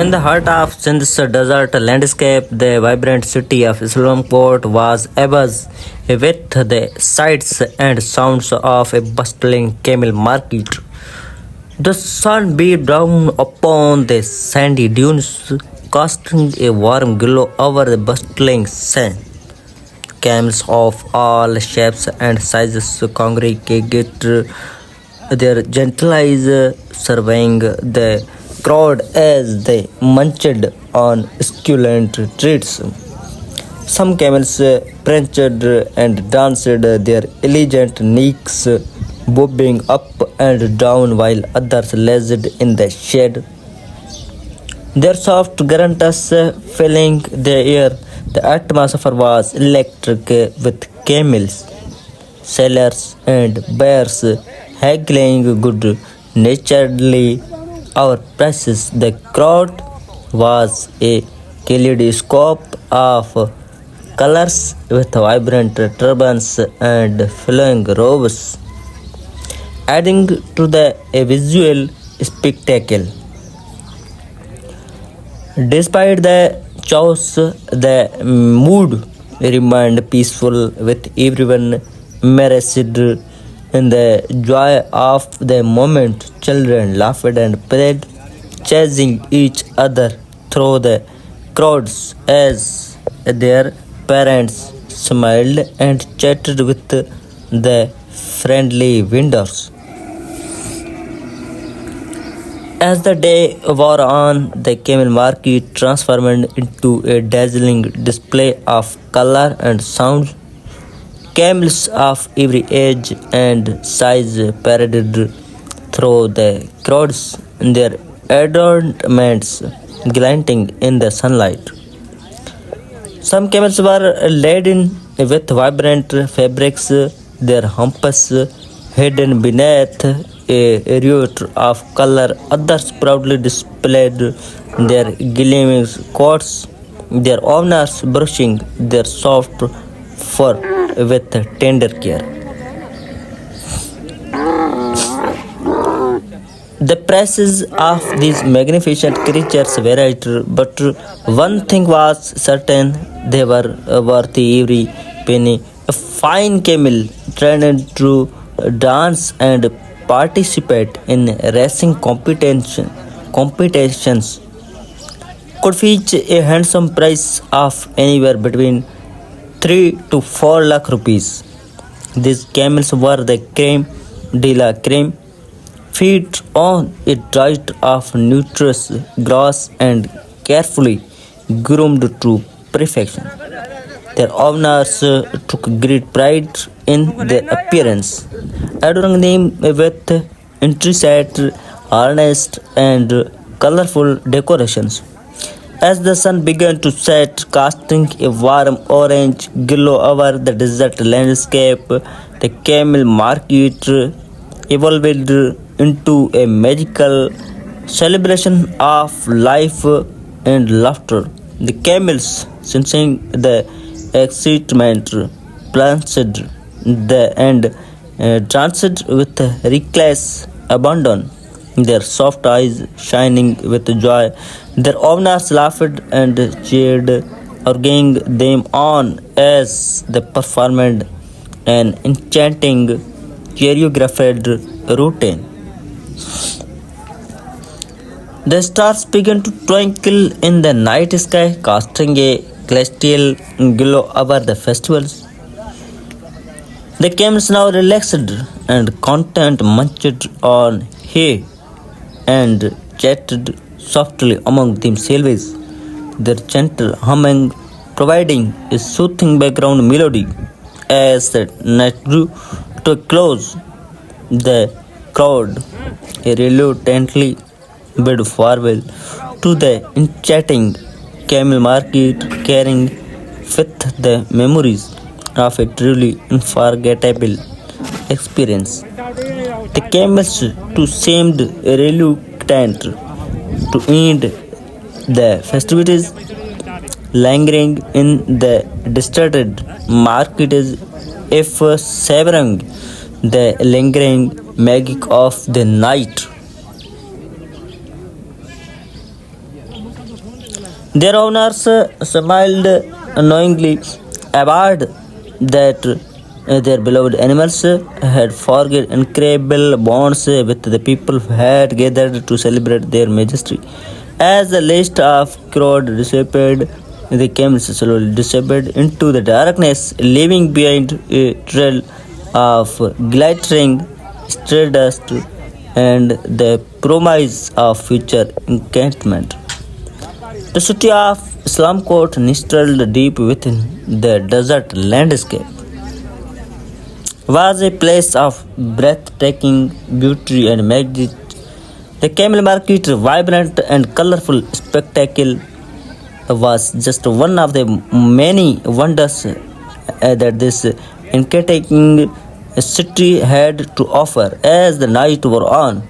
In the heart of Sindh's desert landscape, the vibrant city of Islamport was abuzz with the sights and sounds of a bustling camel market. The sun beat down upon the sandy dunes, casting a warm glow over the bustling sand. Camels of all shapes and sizes congregated, their gentle eyes surveying the crowd as they munched on succulent treats. Some camels pranced and danced, their elegant necks bobbing up and down, while others lazed in the shade, their soft grunts filling the air. The atmosphere was electric with camels, sailors, and bears haggling good naturedly our prices. The crowd was a kaleidoscope of colors with vibrant turbans and flowing robes, adding to the a visual spectacle. Despite the chaos, the mood remained peaceful with everyone immersed in the joy of the moment. Children laughed and played, chasing each other through the crowds as their parents smiled and chatted with the friendly vendors. As the day wore on, the camel market transformed into a dazzling display of color and sound. Camels of every age and size paraded through the crowds, their adornments glinting in the sunlight. Some camels were laden with vibrant fabrics, their humps hidden beneath a riot of color. Others proudly displayed their gleaming coats, their owners brushing their soft fur with tender care. The prices of these magnificent creatures varied, but one thing was certain: they were worth every penny. A fine camel trained to dance and participate in racing competitions could fetch a handsome price of anywhere between 3 to 4 lakh rupees. These camels were the creme de la creme, feed on a diet of nutritious grass and carefully groomed to perfection. Their owners took great pride in their appearance, adorning them with intricate harness and colorful decorations. As the sun began to set, casting a warm orange glow over the desert landscape, the camel market evolved into a magical celebration of life and laughter. The camels, sensing the excitement, pranced and danced with reckless abandon, their soft eyes shining with joy. Their owners laughed and cheered, urging them on as they performed an enchanting choreographed routine. The stars began to twinkle in the night sky, casting a celestial glow over the festivals. The camels, now relaxed and content, munched on hay and chatted softly among themselves, their gentle humming providing a soothing background melody. As the night drew to a close, the crowd reluctantly bid farewell to the enchanting camel market, carrying with the memories of a truly unforgettable experience. The camels too seemed reluctant to end the festivities, lingering in the deserted market as if savoring the lingering magic of the night. Their owners smiled knowingly, awed that their beloved animals had forged incredible bonds with the people who had gathered to celebrate their majesty. As the list of crowd dissipated, the camels slowly disappeared into the darkness, leaving behind a trail of glittering stardust and the promise of future enchantment. The city of Islamcourt nestled deep within the desert landscape was a place of breathtaking beauty and magic. The camel market, vibrant and colorful spectacle, was just one of the many wonders that this enchanting city had to offer. As the night wore on,